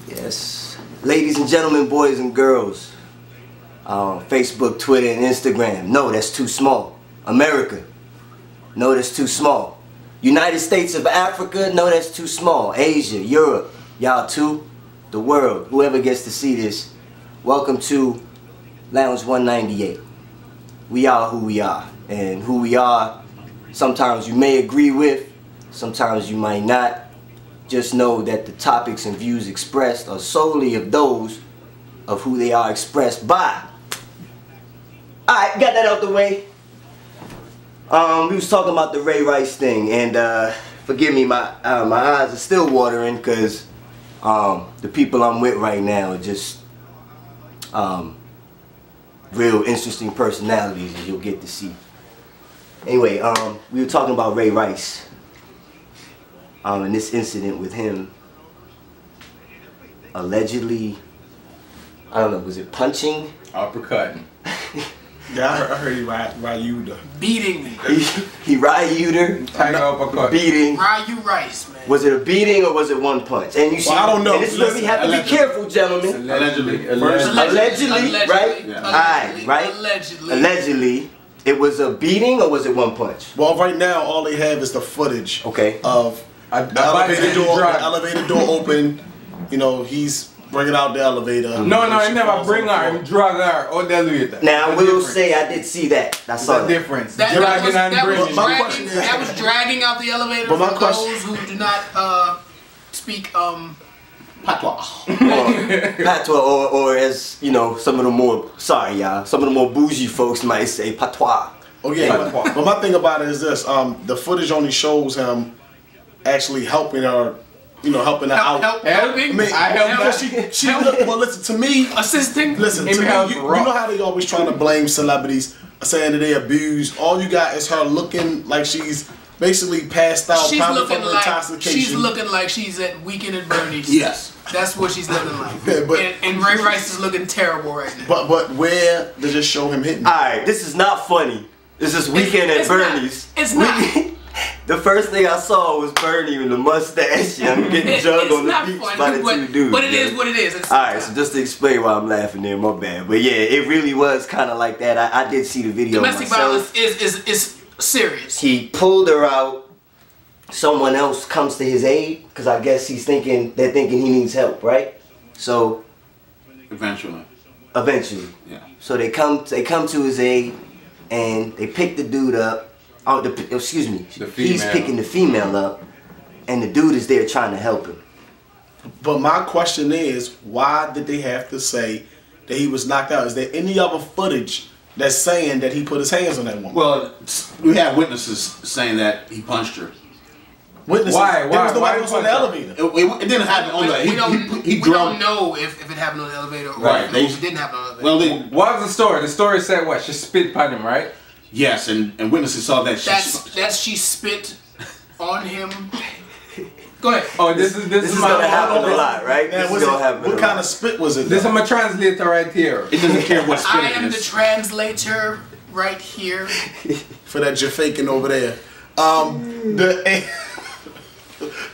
Yes. Ladies and gentlemen, boys and girls, Facebook, Twitter, and Instagram. No, that's too small. America. No, that's too small. United States of Africa. No, that's too small. Asia, Europe. Y'all too. The world. Whoever gets to see this. Welcome to Lounge 198. We are who we are. And who we are, sometimes you may agree with, sometimes you might not. Just know that the topics and views expressed are solely of those of who they are expressed by. Alright, got that out the way. We was talking about the Ray Rice thing, and forgive me, my eyes are still watering because the people I'm with right now are just real interesting personalities, as you'll get to see. Anyway, we were talking about Ray Rice. And this incident with him allegedly, I don't know, was it punching? Uppercutting. Yeah, I heard he Ryu'd her. Beating. He Ryu'd her. Tiger uppercut. Beating. Ryu Rice, man. Was it a beating or was it one punch? And you see, I don't know. And this is where we have to be careful, gentlemen. Allegedly. Allegedly, right? Yeah. Alright, right? Allegedly. It was a beating or was it one punch? Well, right now, all they have is the footage of the elevator door open. You know, he's bringing out the elevator. No, he never bring her. He drag her out the elevator. Now, I will say I did see that. I saw the that. difference. That was dragging out the elevator But my for question- those who do not speak Patois. Patois, or as, you know, some of the more, sorry y'all, some of the more bougie folks might say patois. Okay, but my thing about it is this: the footage only shows him actually helping her, you know, helping her out. Helping? Well, listen to me. Assisting? Listen to me. You know how they always trying to blame celebrities, saying that they abuse. All you got is her looking like she's basically passed out, probably from intoxication. She's looking like she's at Weekend at Bernie's. Yes. That's what she's looking like. Yeah, and Ray Rice is looking terrible right now. But where does it show him hitting? Alright, this is not funny. This is Weekend at Bernie's. It's not. The first thing I saw was Bernie with the mustache and getting jugged on the beach by the two dudes. But it is what it is. Alright, so just to explain why I'm laughing there, my bad. But yeah, it really was kind of like that. I did see the video Domestic myself. violence is serious. He pulled her out. Someone else comes to his aid because I guess they're thinking he needs help, right? So Eventually. Yeah. So they come to his aid and they pick the dude up. Oh, excuse me. He's picking the female up, and the dude is there trying to help him. But my question is, why did they have to say that he was knocked out? Is there any other footage that's saying that he put his hands on that woman? Well, we have witnesses saying that he punched her. Witnesses? Why? There was nobody else on the elevator. It didn't happen on the. We don't know if it happened on the elevator or if it didn't happen on the elevator. Well, what was the story? The story said what? She spit on him, right? Yes, and witnesses saw that she spit on him. Go ahead. Oh, this is gonna happen a lot, right? Man, what kind of spit was it? This is my translator right here. It doesn't care what spit I am the translator right here. For that you're faking over there.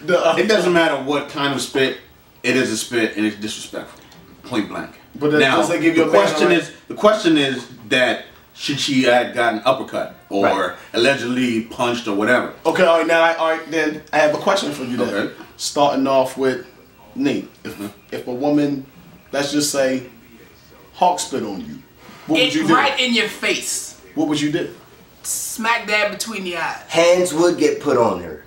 It doesn't matter what kind of spit. It is a spit, and it's disrespectful, point blank. But now, does that give you the question is that should she have gotten uppercut or allegedly punched or whatever? Okay, all right. Then I have a question for you. Then, okay. Starting off with Nate, if a woman, let's just say, hawk spit on you, what would you do? Right in your face. What would you do? Smack dab between the eyes. Hands would get put on her.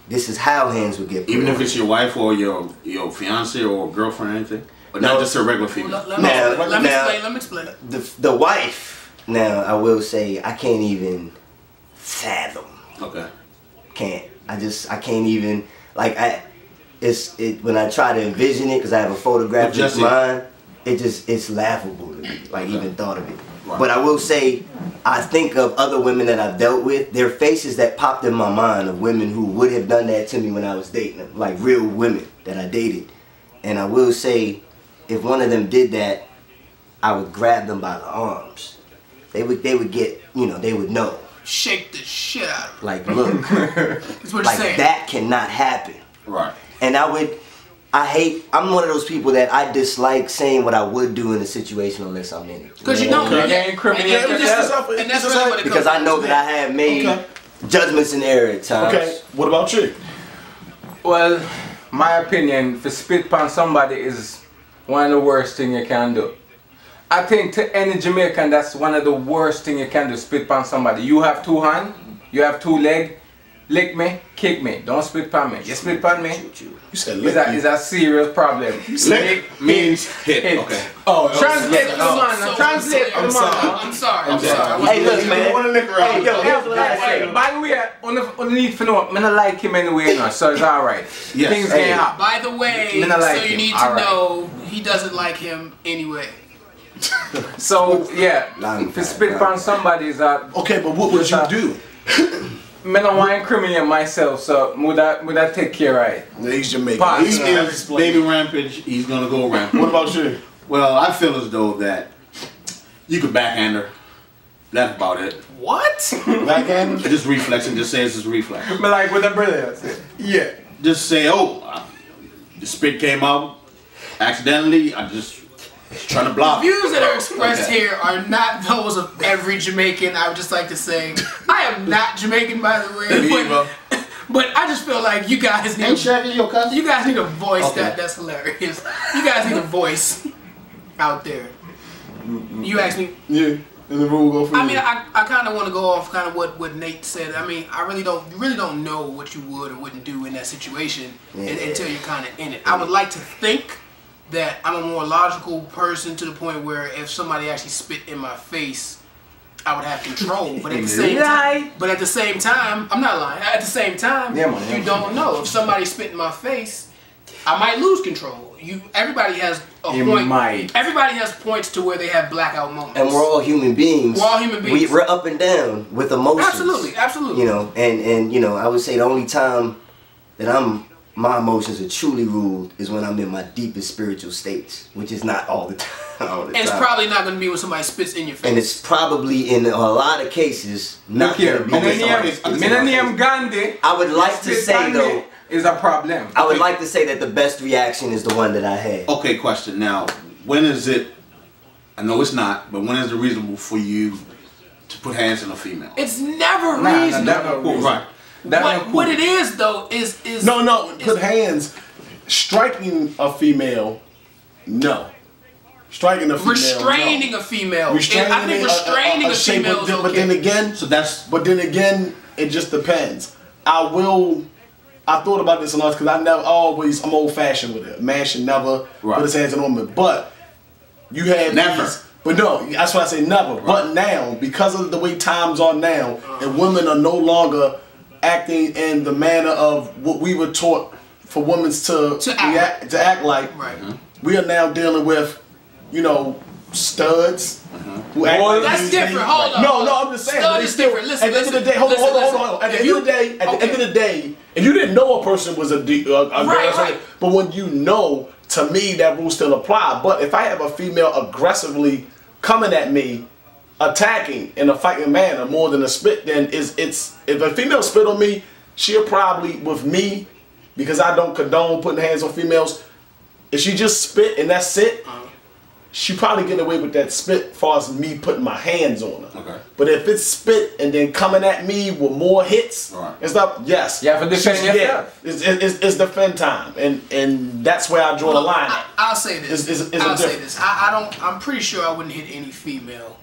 This is how hands would get put on her. Even if it's your wife or your fiance or girlfriend or anything? But not just a regular female. Let me explain. The wife, now I will say, I can't even fathom. Okay. I can't even, like, when I try to envision it, because I have a photographic mind, it's laughable to me, like, even thought of it. Right. But I will say, I think of other women that I've dealt with, their faces that popped in my mind of women who would have done that to me when I was dating them, like real women that I dated. And I will say, if one of them did that, I would grab them by the arms. They would get, they would know. Shake the shit out of them. Like, look, That's what like you're saying. that cannot happen. Right. And I would, I'm one of those people that I dislike saying what I would do in a situation unless I'm in it. Because you know, and that's really what it because I know that I have made judgments in error at times. Okay, what about you? Well, my opinion, to spit on somebody is one of the worst things you can do. I think to any Jamaican, that's one of the worst things you can do, spit on somebody. You have 2 hands, you have 2 legs, lick me, kick me, don't spit on me. You spit on me, You said lick. it's a serious problem. Lick means hit. Okay. Oh, Translate for the man. Translate for the man. I'm sorry. Hey, look, man. Hey, yo, here's what I say. By the way, on the need for know, I don't like him anyway, no, so it's alright. Yes. Things ain't happen. By the way, like so you him. need to All right. know he doesn't like him anyway. So yeah, to spit on somebody is a. Okay, but what would you do? I don't want to incriminate myself, so would I take care of it? He's Jamaican. Pause. He is baby rampage. He's gonna go rampage. What about you? Well, I feel as though that you could backhand her. That's about it. What? Backhand? Just reflex and just say it's just reflex. But like with the brother, Yeah. Just say, oh, the spit came out accidentally. I just trying to block. Views that are expressed here are not those of every Jamaican. I would just like to say, I am not Jamaican, by the way. But I just feel like you guys need. You guys need a voice that's hilarious. You guys need a voice out there. You asked me. Yeah. And the rule go for you. I mean, I kind of want to go off kind of what Nate said. I mean, you really don't know what you would or wouldn't do in that situation until you're kind of in it. I would like to think that I'm a more logical person to the point where if somebody actually spit in my face, I would have control. But at the same time, I'm not lying. At the same time, you don't know. If somebody spit in my face, I might lose control. Everybody has a point. Everybody has points to where they have blackout moments. And we're all human beings. We're all human beings. We're up and down with emotions. Absolutely. You know, and you know, I would say the only time that my emotions are truly ruled is when I'm in my deepest spiritual states, which is not all the time. And it's probably not going to be when somebody spits in your face. And it's probably in a lot of cases not going to be. Millennium Gandhi. I would like to say though. Is a problem. I would like to say that the best reaction is the one that I had. Okay, question. Now, when is it, I know it's not, but when is it reasonable for you to put hands on a female? It's never reasonable. Cool. Right. What it is though is put hands. Striking a female, no. Striking a female, restraining a female. I think restraining a female is okay. But then again, it just depends. I thought about this a lot because I'm old fashioned with it. A man should never put his hands on a woman. But you had never. But no, that's why I say never. Right. But now, because of the way times are now, and women are no longer acting in the manner of what we were taught for women to act like, right. We are now dealing with, studs. Well, that's different. Hold on. No, I'm just saying. Stud is different. Listen, at the end of the day, hold on. At the end of the day, if you didn't know a person was a girl, right. But when you know, to me, that rule still apply. But if I have a female aggressively coming at me, attacking in a fighting manner more than a spit, then if a female spit on me, she'll probably, with me, because I don't condone putting hands on females, if she just spit and that's it, she probably get away with that spit as far as me putting my hands on her. Okay. But if it's spit and then coming at me with more hits and stuff, yes. Yeah, for defend yourself. It's defend time, and that's where I draw the line. I'll say this. I'm pretty sure I wouldn't hit any female.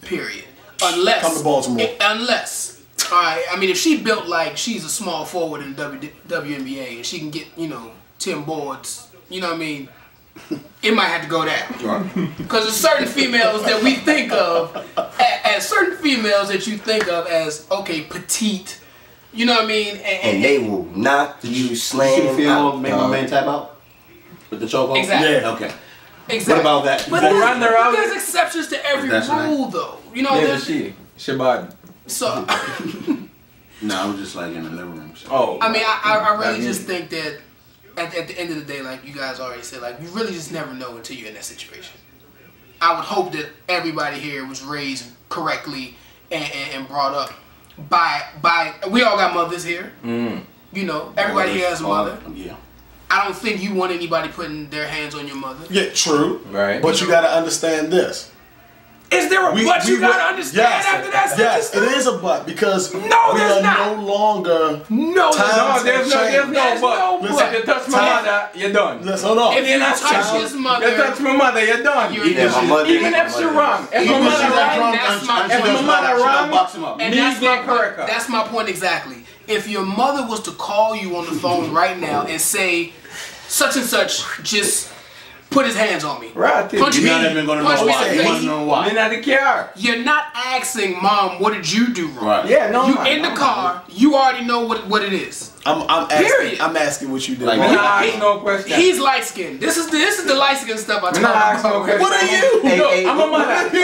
Period. Unless. Come to Baltimore. Unless. Alright. I mean, if she built like she's a small forward in WNBA and she can get 10 boards. You know what I mean? It might have to go down. Because there's certain females that we think of as certain females that you think of as petite. You know what I mean? And they will knock you slam out. Make my man tap out with the chokehold. Exactly. Yeah. Okay. Exactly. What about that? But there's exceptions to every rule, though. You know, she bad. So. No, I was just like in the living room. So. Oh. I mean, I really just think that. At the end of the day, like you guys already said, like you really just never know until you're in that situation. I would hope that everybody here was raised correctly and brought up by we all got mothers here. Everybody here has a mother. Yeah. I don't think you want anybody putting their hands on your mother. Yeah, true. Right. But you got to understand this. Is there a but you gotta understand after that? Yes, it is a but because we there's are no longer. No, there's no but. Listen, if you touch my mother, you're done. Listen, hold on. If you touch his mother, you touch my mother, you're done. Even if she's wrong, if my mother wrong, box him up. And that's my point exactly. If your mother was to call you on the phone right now and say, such and such just put his hands on me. Right. Punch You're me. not even gonna know Punch me why. in the You face. wanna know why. You're not the care. You're not asking mom, what did you do wrong? Right. Yeah, no. You in the car, you already know what it is. I'm asking what you did. Like, wrong. Nah, no question. He's light skinned. This is the light skinned stuff I talk about. No question. What are you? Hey, I'm a mother.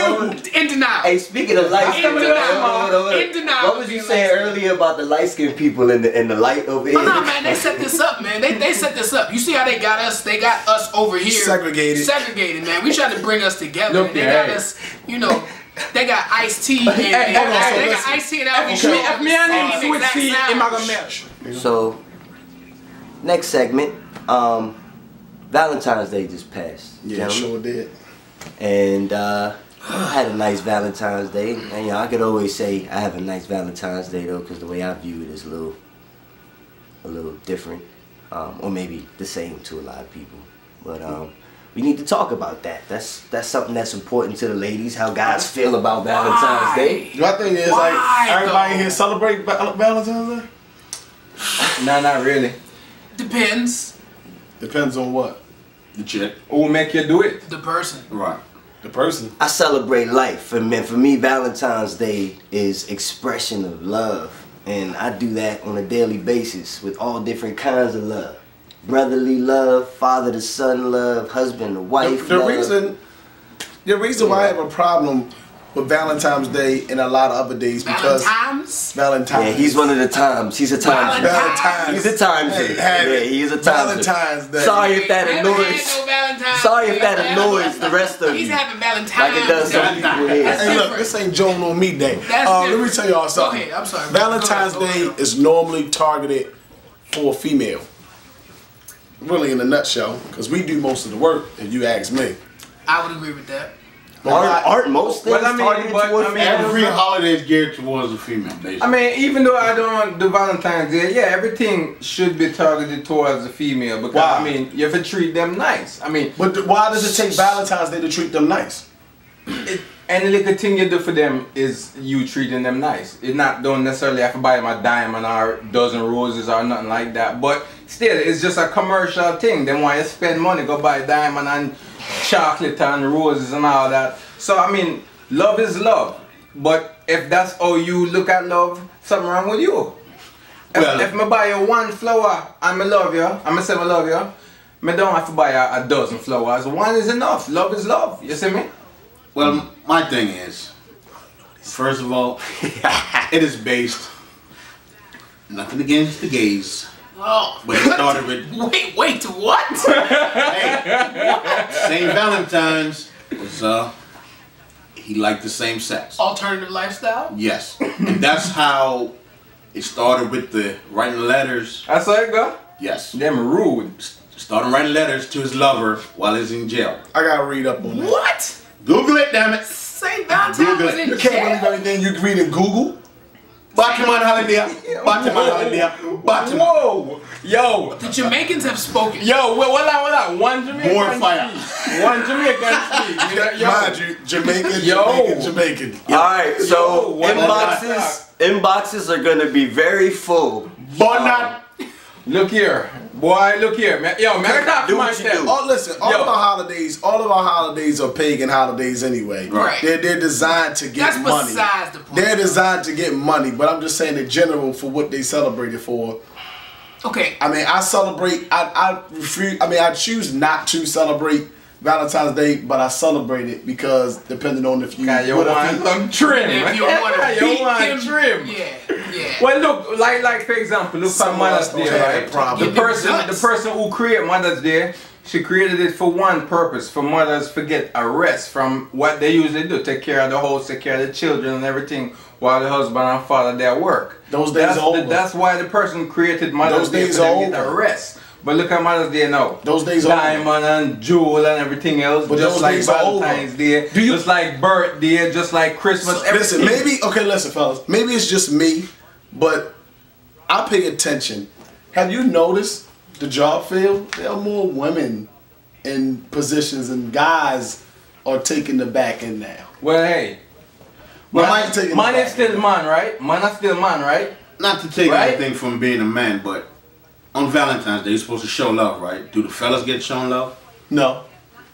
In denial. Hey, speaking of light skin, In denial. what was you saying earlier about the light skinned people in the light over here? Oh no, man, they set this up, man. They set this up. You see how they got us? They got us over here. Segregated, man. We tried to bring us together. Look, and they got us, you know. They got iced tea and they got iced tea and Alvin Shaw. If me and him switch seat, him a go melt. So, next segment, Valentine's Day just passed. Yeah, sure did. And I had a nice Valentine's Day. And you know, I could always say I have a nice Valentine's Day though, because the way I view it is a little different, or maybe the same to a lot of people. But we need to talk about that. That's something that's important to the ladies. How guys feel about Valentine's Day. My thing is everybody here celebrate Valentine's Day. No, not really. Depends. Depends on what. The chick. Who will make you do it? The person. Right. The person. I celebrate life, and for me, Valentine's Day is expression of love, and I do that on a daily basis with all different kinds of love. Brotherly love, father to son love, husband to wife love. The reason why I have a problem with Valentine's Day and a lot of other days because Valentine's. Yeah, he's one of the times. He's a time. Valentine's. He's a time. Yeah, he's a time. Valentine's Day. Sorry if that annoys. Sorry if that annoys the rest of you. He's having Valentine's. Like it does some people here. Hey, look, this ain't Joan on me day. Let me tell y'all something. Go ahead, I'm sorry. Valentine's Day is normally targeted for a female. Really, in a nutshell, because we do most of the work, if you ask me. I would agree with that. Aren't most things targeted towards every holiday is geared towards a female, basically. I mean, even though I don't do Valentine's Day, yeah, everything should be targeted towards the female because I mean, you have to treat them nice. I mean, but why does it take Valentine's Day to treat them nice? Any little thing you do for them is you treating them nice. It don't necessarily have to buy them a diamond or a dozen roses or nothing like that. But still, it's just a commercial thing. Then why you spend money, go buy diamond and chocolate and roses and all that. So I mean, love is love. But if that's how you look at love, something wrong with you. If I buy you one flower and I love you, and I say I love you, I don't have to buy a dozen flowers. One is enough. Love is love. You see me? Well, my thing is, first of all, it is based, nothing against the gays, but it started with... Wait, what? Hey, St. Valentine's was, he liked the same sex. Alternative lifestyle? Yes, and that's how it started with the writing letters. That's how it go? Yes. Them rude. Started writing letters to his lover while he's in jail. I gotta read up on that. What? Google it, damn it. St. Valentine's was in You can't believe everything you can read in Google. Batman holiday. Batman holiday. Batman. Whoa! Yo! The Jamaicans have spoken. Yo, hold on. One Jamaican More fire. speak. One Jamaican speak. Mind you, Jamaican. Alright, so inboxes are gonna be very full. But not. Look here. Boy, look here. Yo, man, talk to myself. Oh, listen, all of our holidays are pagan holidays anyway. Right. They're designed to get money. That's besides the point. They're designed to get money, but I'm just saying in general for what they celebrate it for. Okay. I mean, I celebrate. I choose not to celebrate Valentine's Day, but I celebrate it because depending on if you want some trim. If you want to beat him, trim. Yeah. Well, look, like for example, look for Mother's Day, right? The person who created Mother's Day, she created it for one purpose, for mothers to get a rest from what they usually do, take care of the house, take care of the children and everything, while the husband and father they at work. Those days are over. That's why the person created Mother's Day, for them to get a rest. But look at Mother's Day now. Those days are Diamond and jewel and everything else. But just those like days are Valentine's Day. Just like birthday. Just like Christmas. Listen, maybe, okay, listen, fellas. Maybe it's just me, but I pay attention. Have you noticed the job field? There are more women in positions and guys are taking the back end now. Well, hey. Man is still man, right? Man is still man, right? Not to take anything from being a man, but on Valentine's Day, you're supposed to show love, right? Do the fellas get shown love? No.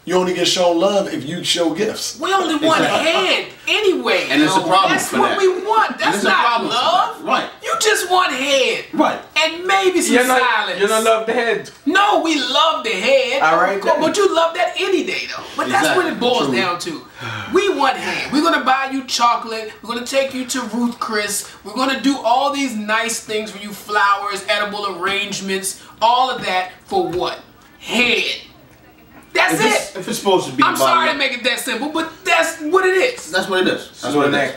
You only get shown love if you show gifts. We only want head anyway. And it's a problem That's for what that. we want. That's not love. Right. You just want head. Right. And maybe some silence. You don't love the head. No, we love the head. All right. But you love that any day though. But that's what it boils down to. We want head. We're gonna buy you chocolate. We're gonna take you to Ruth Chris. We're gonna do all these nice things for you, flowers, edible arrangements, all of that for what? Head. That's it. If it's supposed to be, I'm sorry to make it that simple, but that's what it is. That's what it is. Slow neck.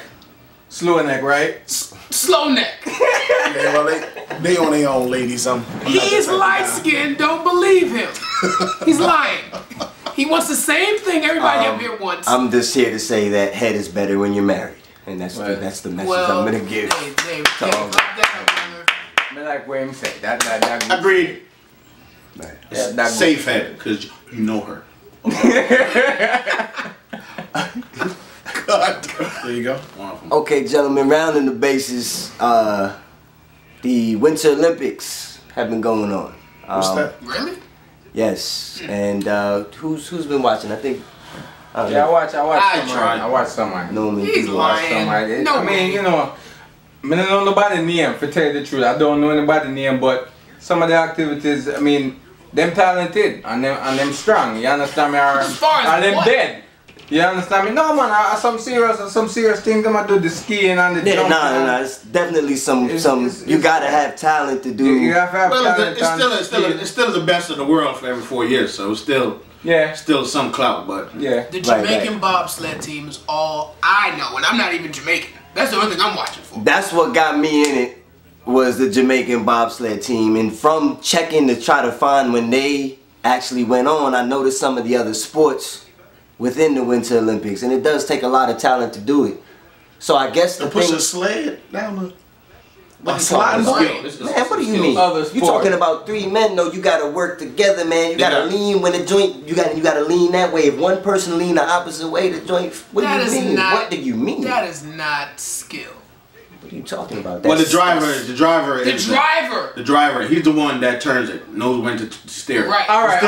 Slow neck, right? Slow neck. Yeah, well, they on their own, ladies. He's light skinned. Don't believe him. He's lying. He wants the same thing everybody up here wants. I'm just here to say that head is better when you're married, and that's the message I'm gonna give. I like what him say. That agreed. Right. Yeah, safe head, because you know her. God. There you go. Okay, gentlemen, rounding the bases, the Winter Olympics have been going on. What's that? Really? Yes, and who's been watching? I think. I watch someone. No, he's lying. No, I mean, you know, I don't know nobody's name, for tell you the truth. I don't know anybody's name, but some of the activities, I mean, them talented and them strong. You understand me? Or them dead. You understand me? No, man. Some serious things. I'm gonna do the skiing and the jumping. No. It's definitely some. You gotta have talent to do. You have to have talent. It's still the best of the world for every 4 years, so it's still some clout, but the Jamaican bobsled team is all I know, and I'm not even Jamaican. That's the only thing I'm watching for. That's what got me in it. Was the Jamaican bobsled team, and from checking to try to find when they actually went on, I noticed some of the other sports within the Winter Olympics, and it does take a lot of talent to do it. So I guess to push a sled down the sliding skill. Man, what do you mean? You talking about 3 men? No, you gotta work together, man. You gotta lean when the joint. You gotta lean that way. If one person lean the opposite way, the joint. What do you mean? What do you mean? That is not skill. What are you talking about? Well, the driver, he's the one that turns it, knows when to steer. Right. All right.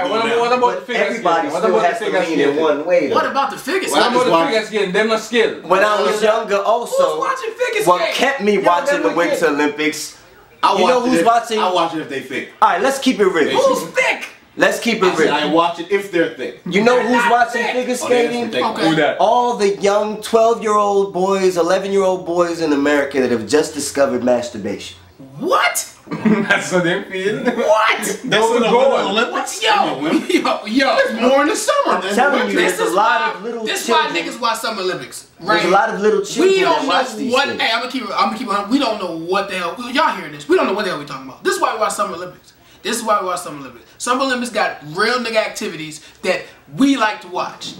What about the figure skating? Everybody still has to lean in one way. What about the figure skating? What about the figure skating? Them not skilled. When I was younger, also, who's watching figure what kept me watching the Winter Olympics. You know who's watching? I watch it if they thick. All right, let's keep it real. Who's thick? Let's keep it real. I watch it if they're thick. You know who's watching figure skating? Who that? All the young 12-year-old boys, 11-year-old boys in America that have just discovered masturbation. What? That's what they feel. What? That's in the Olympics? Yo. It's more in the summer. I'm telling you, there's a lot of little This is children. why niggas watch Summer Olympics. Right? There's a lot of little children that watch these things. Hey, I'm gonna keep it. We don't know what the hell. Y'all hearing this? We don't know what the hell we talking about. This is why we watch Summer Olympics. This is why we watch Summer Olympics. Summer Olympics got real nigga activities that we like to watch.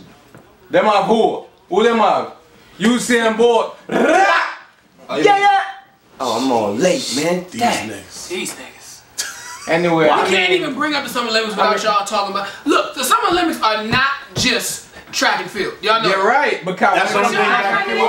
Them have who? Who them have? Usain Bolt. Yeah. Oh, I'm all late, man. These niggas. Anyway, I can't even bring up the Summer Olympics without y'all talking about. Look, the Summer Olympics are not just track and field. Y'all know. You're right, because that's what I'm saying.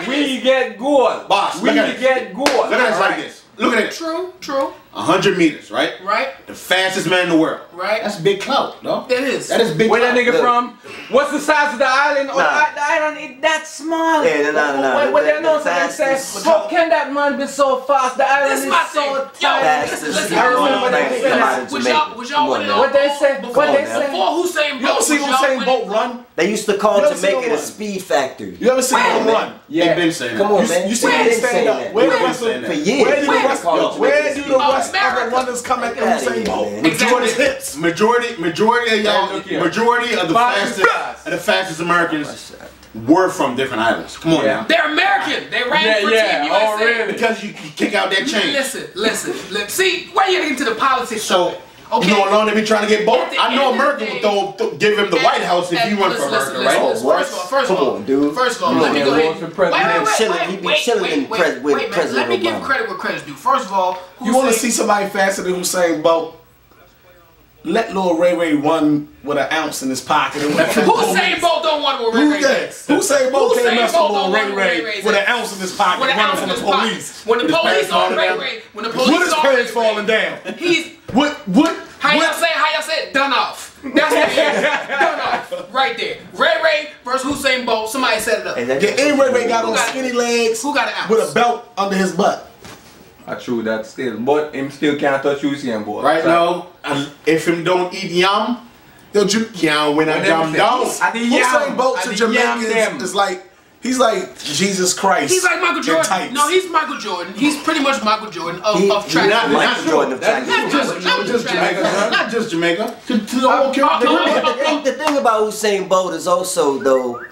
We get gold. Boss, we get gold. Look at it like this. Look at it. True. 100 meters, right? Right. The fastest man in the world. Right. That's big clout, no? That is. That is big Where clout. that nigga from? What's the size of the island? The island is that small. Yeah, no. What they know, they say, how can that man be so fast? The island is so tight. Listen, I remember that. Was y'all with it? What they say? Before Usain Bolt. You ever see Usain Bolt run? They used to call Jamaica the Speed Factory. You ever seen him run? Yeah. They've been saying Come on, man. You see him stand up. For years. Where do the rest of the runners come at Usain Bolt? Exactly. Majority of the fastest Americans we're from different islands. Come on now. They're American. They ran for Team USA. Oh, really? Because you kick out that chain. Listen. See, why you getting into the politics? So, okay. you know, along they be trying to get both. I know end of America would give him the White House if he went for America, right? First of all, let me go ahead. Wait, let me give credit where credit's due. First of all, you want to see somebody faster than Usain Bolt? Let Lil Ray run with an ounce in his pocket. Usain Bolt don't want to Ray does. Usain Bolt can't mess with Lil Ray with an ounce in his pocket running from the police. When the police on Ray, when the police on Ray, with his pants falling down. He's what? How y'all say? Done off. That's what it is. Done off. Right there. Ray versus Usain Bolt. Somebody set it up. And Ray got on skinny legs. Who got an ounce? With a belt under his butt. I true that still, but him still can't touch Usain Bolt. Right now, if him don't eat yam, you can't win a jam down. Usain Bolt to Jamaicans is like, he's like Jesus Christ. He's like Michael Jordan. No, he's Michael Jordan. He's pretty much Michael Jordan of track. Not Jordan of track. Not just Jamaica. Not just Jamaica. The thing about Usain Bolt is also, though,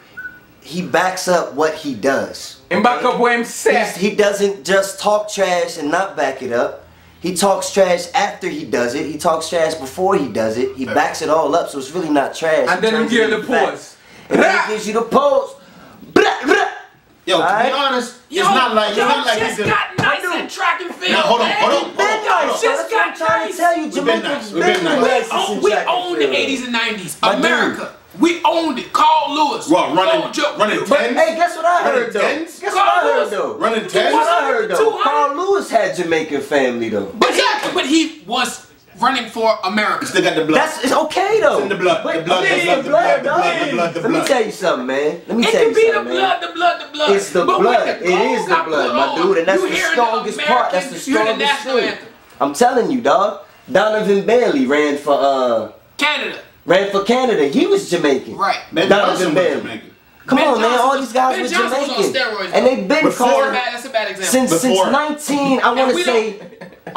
he backs up what he does. And back up what him says. He doesn't just talk trash and not back it up. He talks trash after he does it. He talks trash before he does it. He backs it all up, so it's really not trash. And then he gives you the pause. And then he gives you the pause. Yo, to be honest, it's not like he's got nice in track and field. Now, hold on. That's what I'm trying to tell you. Jamaica's been nice. We owned the 80s and 90s. America. We owned it. Carl Lewis. What, running 10? Hey, guess what I heard though? Running 10? What I heard though? Carl Lewis had Jamaican family though. But he was running for America. Still got the blood. It's okay though. It's in the blood. The blood. Let me tell you something, man. Let me tell you something, man. It can be the blood. It's the blood. It is the blood, my dude, and that's the strongest part. That's the strongest thing. I'm telling you, dog. Donovan Bailey ran for Canada. Ran for Canada. He was Jamaican. Right. Donovan Bailey. Come on, man. All these guys were Jamaican, and they've been calling. That's a bad example. Since 19, I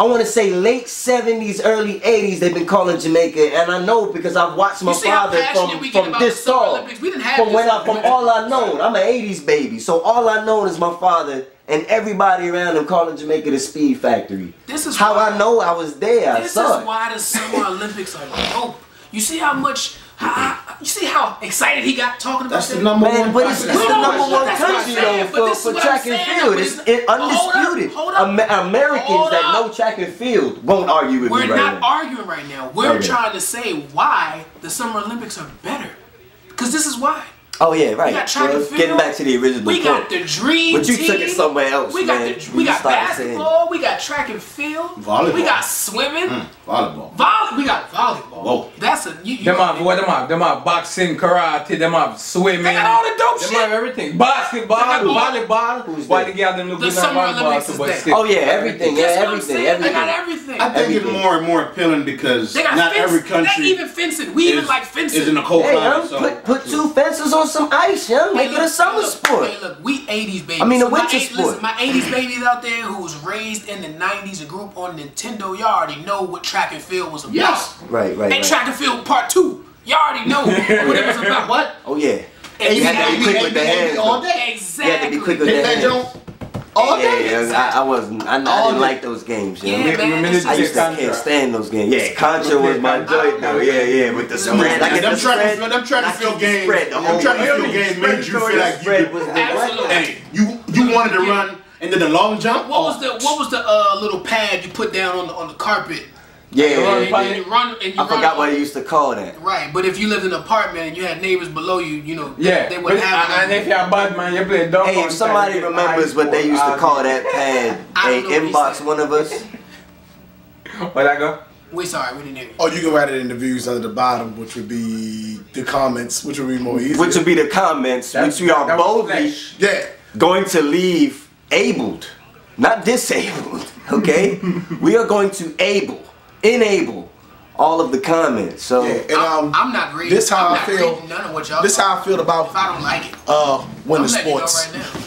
want to say late 70s, early 80s. They've been calling Jamaica, and I know because I've watched my father from this song. From all I know, I'm an 80s baby, so all I know is my father and everybody around him calling Jamaica the Speed Factory. This is how I know I was there. This is why the Summer Olympics are dope. You see how much. You see how excited he got talking about that? That's the number one. But it's the number one country though for track and field. It's undisputed. Americans that know track and field won't argue with me right now. We're not arguing right now. We're trying to say why the Summer Olympics are better. Because this is why. Oh yeah, right. We got track and field. Getting back to the original point. We got the dream team. But you took it somewhere else, we got basketball. We got track and field. Volleyball. We got swimming. Volleyball. We got volleyball. Whoa. That's a them have boxing, karate, them have swimming. They got all the dope shit. Them have everything. Basketball, volleyball. Why the girl them look good at volleyball? Oh yeah, everything. They got everything. I think it's more and more appealing because not every country. Even fencing. We even like fencing. Is in a cold climate. Put two fences on some ice, young. Make it a summer sport. Hey, look, we 80s babies. I mean, a winter sport. Listen, my 80s babies out there who was raised in the 90s, a group on Nintendo, y'all already know what track and field was about. Yes. Right. And track and field part 2. Y'all already know what it was about. What? Oh, yeah. And you had to be quick with the hands. All day. Exactly. You had to be quick with the hands. All day. Yeah, I didn't like those games. You know? I can't stand those games. Yeah, Contra was my joint though. Yeah, with the spread. Them track and field games. Them track and field games made you feel like you wanted to run and then the long jump. What was the little pad you put down on the carpet? Yeah, you run. I forgot what they used to call that. Right, but if you lived in an apartment and you had neighbors below you, you know, they would have. And if you're a bad man, you play dumb. Hey, if somebody remembers what they used to call that pad, inbox one of us. Where'd I go? We sorry, we didn't hear you. Oh, you can write it in the views under the bottom, which would be the comments, which would be more easy. Which would be the comments, which we are boldly going to leave abled, not disabled. Okay, we are going to enable all of the comments. So I'm not reading. This how I feel. None of what y'all. This how I feel about if I don't like it. Winter sports. Right now.